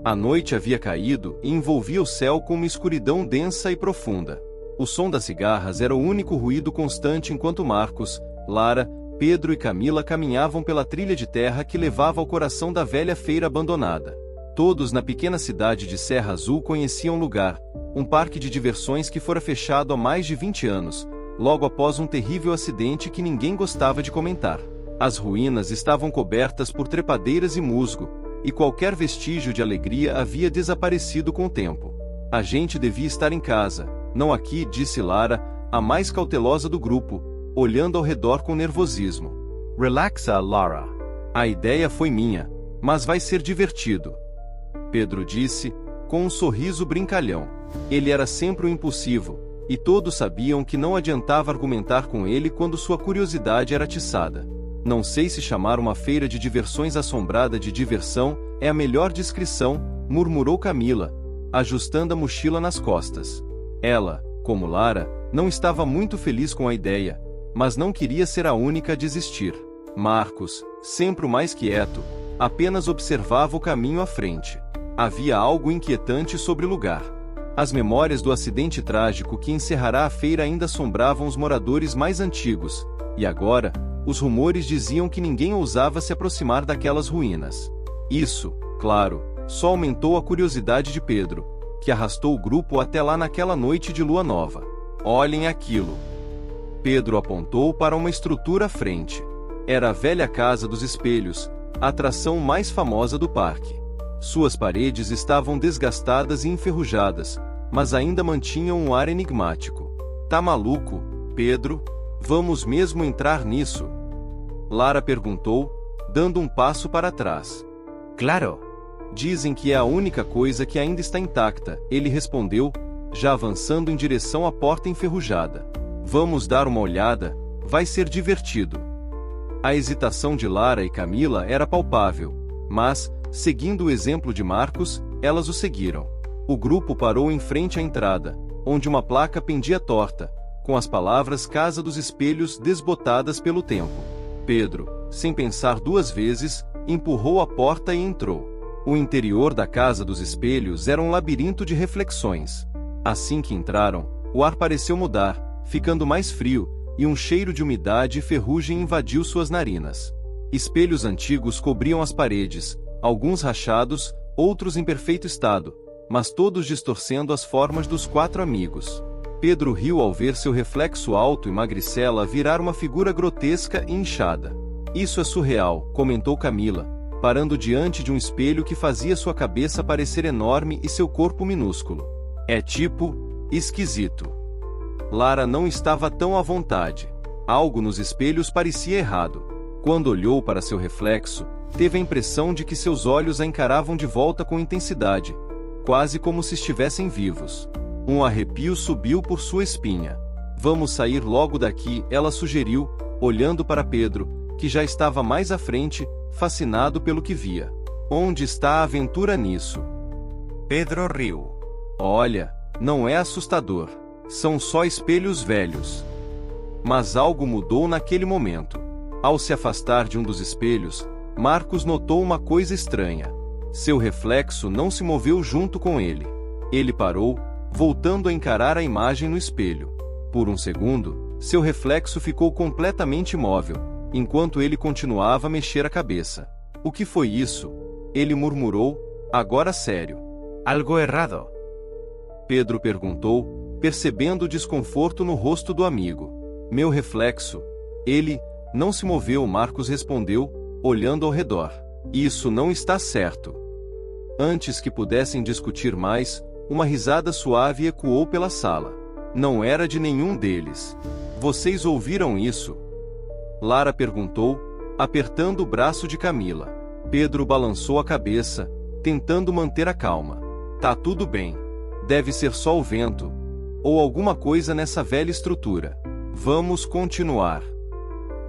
A noite havia caído e envolvia o céu com uma escuridão densa e profunda. O som das cigarras era o único ruído constante enquanto Marcos, Lara, Pedro e Camila caminhavam pela trilha de terra que levava ao coração da velha feira abandonada. Todos na pequena cidade de Serra Azul conheciam o lugar, um parque de diversões que fora fechado há mais de 20 anos, logo após um terrível acidente que ninguém gostava de comentar. As ruínas estavam cobertas por trepadeiras e musgo, e qualquer vestígio de alegria havia desaparecido com o tempo. A gente devia estar em casa, não aqui, disse Lara, a mais cautelosa do grupo, olhando ao redor com nervosismo. Relaxa, Lara. A ideia foi minha, mas vai ser divertido. Pedro disse, com um sorriso brincalhão. Ele era sempre um impulsivo, e todos sabiam que não adiantava argumentar com ele quando sua curiosidade era atiçada. Não sei se chamar uma feira de diversões assombrada de diversão é a melhor descrição, murmurou Camila, ajustando a mochila nas costas. Ela, como Lara, não estava muito feliz com a ideia, mas não queria ser a única a desistir. Marcos, sempre o mais quieto, apenas observava o caminho à frente. Havia algo inquietante sobre o lugar. As memórias do acidente trágico que encerrará a feira ainda assombravam os moradores mais antigos, e agora, os rumores diziam que ninguém ousava se aproximar daquelas ruínas. Isso, claro, só aumentou a curiosidade de Pedro, que arrastou o grupo até lá naquela noite de lua nova. Olhem aquilo. Pedro apontou para uma estrutura à frente. Era a velha Casa dos Espelhos, a atração mais famosa do parque. Suas paredes estavam desgastadas e enferrujadas, mas ainda mantinham um ar enigmático. Tá maluco, Pedro? Vamos mesmo entrar nisso? Lara perguntou, dando um passo para trás. Claro! Dizem que é a única coisa que ainda está intacta, ele respondeu, já avançando em direção à porta enferrujada. Vamos dar uma olhada, vai ser divertido. A hesitação de Lara e Camila era palpável, mas, seguindo o exemplo de Marcos, elas o seguiram. O grupo parou em frente à entrada, onde uma placa pendia torta, com as palavras Casa dos Espelhos desbotadas pelo tempo. Pedro, sem pensar duas vezes, empurrou a porta e entrou. O interior da Casa dos Espelhos era um labirinto de reflexões. Assim que entraram, o ar pareceu mudar, ficando mais frio, e um cheiro de umidade e ferrugem invadiu suas narinas. Espelhos antigos cobriam as paredes, alguns rachados, outros em perfeito estado, mas todos distorcendo as formas dos quatro amigos. Pedro riu ao ver seu reflexo alto e magricela virar uma figura grotesca e inchada. Isso é surreal, comentou Camila, parando diante de um espelho que fazia sua cabeça parecer enorme e seu corpo minúsculo. É tipo, esquisito. Lara não estava tão à vontade. Algo nos espelhos parecia errado. Quando olhou para seu reflexo, teve a impressão de que seus olhos a encaravam de volta com intensidade, quase como se estivessem vivos. Um arrepio subiu por sua espinha. Vamos sair logo daqui, ela sugeriu, olhando para Pedro, que já estava mais à frente, fascinado pelo que via. Onde está a aventura nisso? Pedro riu. Olha, não é assustador. São só espelhos velhos. Mas algo mudou naquele momento. Ao se afastar de um dos espelhos, Marcos notou uma coisa estranha. Seu reflexo não se moveu junto com ele. Ele parou, voltando a encarar a imagem no espelho. Por um segundo, seu reflexo ficou completamente imóvel, enquanto ele continuava a mexer a cabeça. O que foi isso? Ele murmurou, agora sério. Algo errado? Pedro perguntou, percebendo o desconforto no rosto do amigo. Meu reflexo. Ele não se moveu, Marcos respondeu, olhando ao redor. Isso não está certo. Antes que pudessem discutir mais, uma risada suave ecoou pela sala. Não era de nenhum deles. Vocês ouviram isso? Lara perguntou, apertando o braço de Camila. Pedro balançou a cabeça, tentando manter a calma. Tá tudo bem. Deve ser só o vento. Ou alguma coisa nessa velha estrutura. Vamos continuar.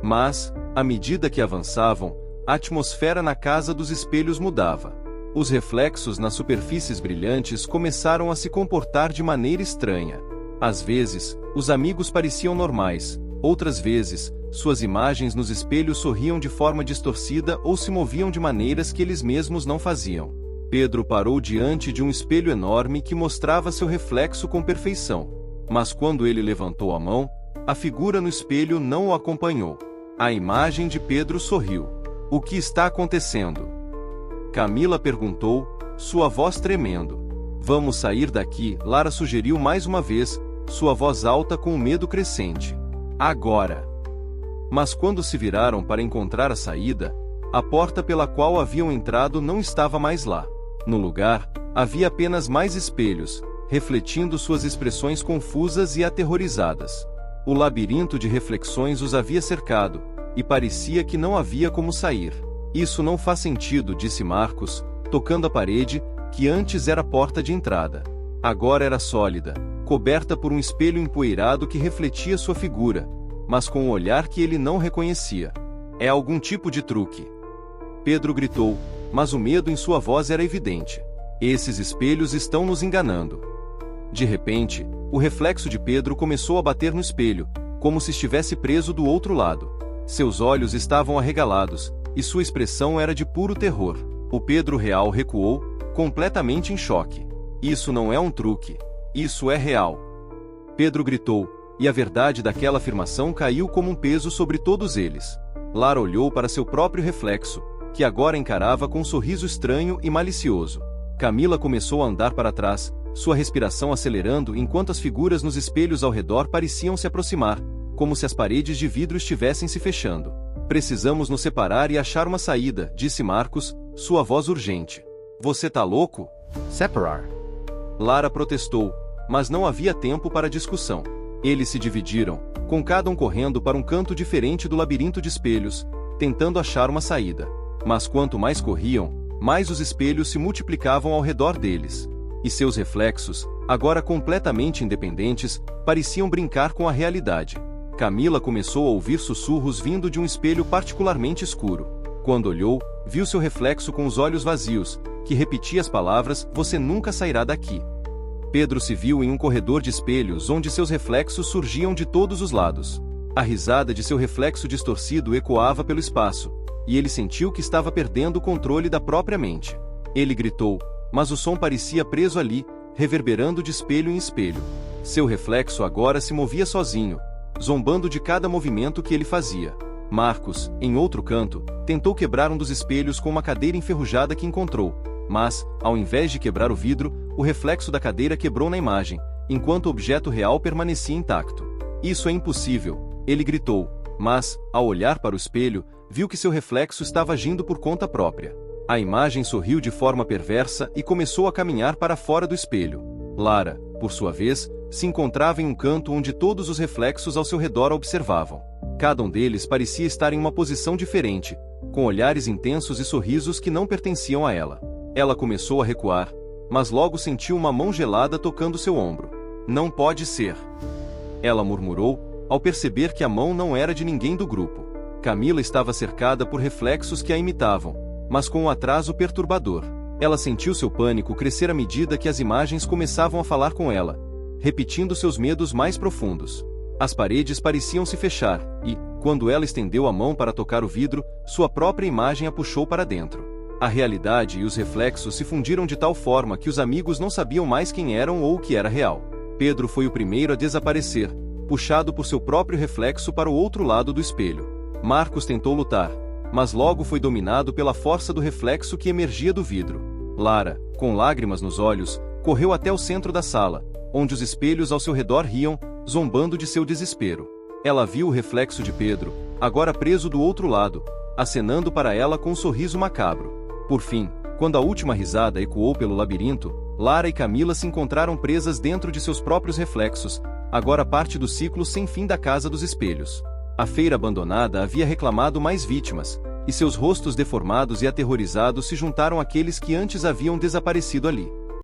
Mas, à medida que avançavam, a atmosfera na Casa dos Espelhos mudava. Os reflexos nas superfícies brilhantes começaram a se comportar de maneira estranha. Às vezes, os amigos pareciam normais, outras vezes, suas imagens nos espelhos sorriam de forma distorcida ou se moviam de maneiras que eles mesmos não faziam. Pedro parou diante de um espelho enorme que mostrava seu reflexo com perfeição. Mas quando ele levantou a mão, a figura no espelho não o acompanhou. A imagem de Pedro sorriu. "O que está acontecendo?" Camila perguntou, sua voz tremendo. "Vamos sair daqui", Lara sugeriu mais uma vez, sua voz alta com o medo crescente. "Agora." Mas quando se viraram para encontrar a saída, a porta pela qual haviam entrado não estava mais lá. No lugar, havia apenas mais espelhos, refletindo suas expressões confusas e aterrorizadas. O labirinto de reflexões os havia cercado, e parecia que não havia como sair. "Isso não faz sentido", disse Marcos, tocando a parede, que antes era a porta de entrada. Agora era sólida, coberta por um espelho empoeirado que refletia sua figura, mas com um olhar que ele não reconhecia. "É algum tipo de truque." Pedro gritou, mas o medo em sua voz era evidente. "Esses espelhos estão nos enganando." De repente, o reflexo de Pedro começou a bater no espelho, como se estivesse preso do outro lado. Seus olhos estavam arregalados, e sua expressão era de puro terror. O Pedro real recuou, completamente em choque. "Isso não é um truque. Isso é real." Pedro gritou, e a verdade daquela afirmação caiu como um peso sobre todos eles. Lara olhou para seu próprio reflexo, que agora encarava com um sorriso estranho e malicioso. Camila começou a andar para trás, sua respiração acelerando enquanto as figuras nos espelhos ao redor pareciam se aproximar, como se as paredes de vidro estivessem se fechando. "Precisamos nos separar e achar uma saída", disse Marcos, sua voz urgente. "Você tá louco?" Separar. Lara protestou, mas não havia tempo para discussão. Eles se dividiram, com cada um correndo para um canto diferente do labirinto de espelhos, tentando achar uma saída. Mas quanto mais corriam, mais os espelhos se multiplicavam ao redor deles. E seus reflexos, agora completamente independentes, pareciam brincar com a realidade. Camila começou a ouvir sussurros vindo de um espelho particularmente escuro. Quando olhou, viu seu reflexo com os olhos vazios, que repetia as palavras: "Você nunca sairá daqui." Pedro se viu em um corredor de espelhos onde seus reflexos surgiam de todos os lados. A risada de seu reflexo distorcido ecoava pelo espaço, e ele sentiu que estava perdendo o controle da própria mente. Ele gritou, mas o som parecia preso ali, reverberando de espelho em espelho. Seu reflexo agora se movia sozinho, zombando de cada movimento que ele fazia. Marcos, em outro canto, tentou quebrar um dos espelhos com uma cadeira enferrujada que encontrou, mas, ao invés de quebrar o vidro, o reflexo da cadeira quebrou na imagem, enquanto o objeto real permanecia intacto. "Isso é impossível", ele gritou, mas, ao olhar para o espelho, viu que seu reflexo estava agindo por conta própria. A imagem sorriu de forma perversa e começou a caminhar para fora do espelho. Lara, por sua vez, se encontrava em um canto onde todos os reflexos ao seu redor a observavam. Cada um deles parecia estar em uma posição diferente, com olhares intensos e sorrisos que não pertenciam a ela. Ela começou a recuar, mas logo sentiu uma mão gelada tocando seu ombro. "Não pode ser", ela murmurou, ao perceber que a mão não era de ninguém do grupo. Camila estava cercada por reflexos que a imitavam, mas com um atraso perturbador. Ela sentiu seu pânico crescer à medida que as imagens começavam a falar com ela, repetindo seus medos mais profundos. As paredes pareciam se fechar, e, quando ela estendeu a mão para tocar o vidro, sua própria imagem a puxou para dentro. A realidade e os reflexos se fundiram de tal forma que os amigos não sabiam mais quem eram ou o que era real. Pedro foi o primeiro a desaparecer, puxado por seu próprio reflexo para o outro lado do espelho. Marcos tentou lutar, mas logo foi dominado pela força do reflexo que emergia do vidro. Lara, com lágrimas nos olhos, correu até o centro da sala, onde os espelhos ao seu redor riam, zombando de seu desespero. Ela viu o reflexo de Pedro, agora preso do outro lado, acenando para ela com um sorriso macabro. Por fim, quando a última risada ecoou pelo labirinto, Lara e Camila se encontraram presas dentro de seus próprios reflexos, agora parte do ciclo sem fim da Casa dos Espelhos. A feira abandonada havia reclamado mais vítimas, e seus rostos deformados e aterrorizados se juntaram àqueles que antes haviam desaparecido ali.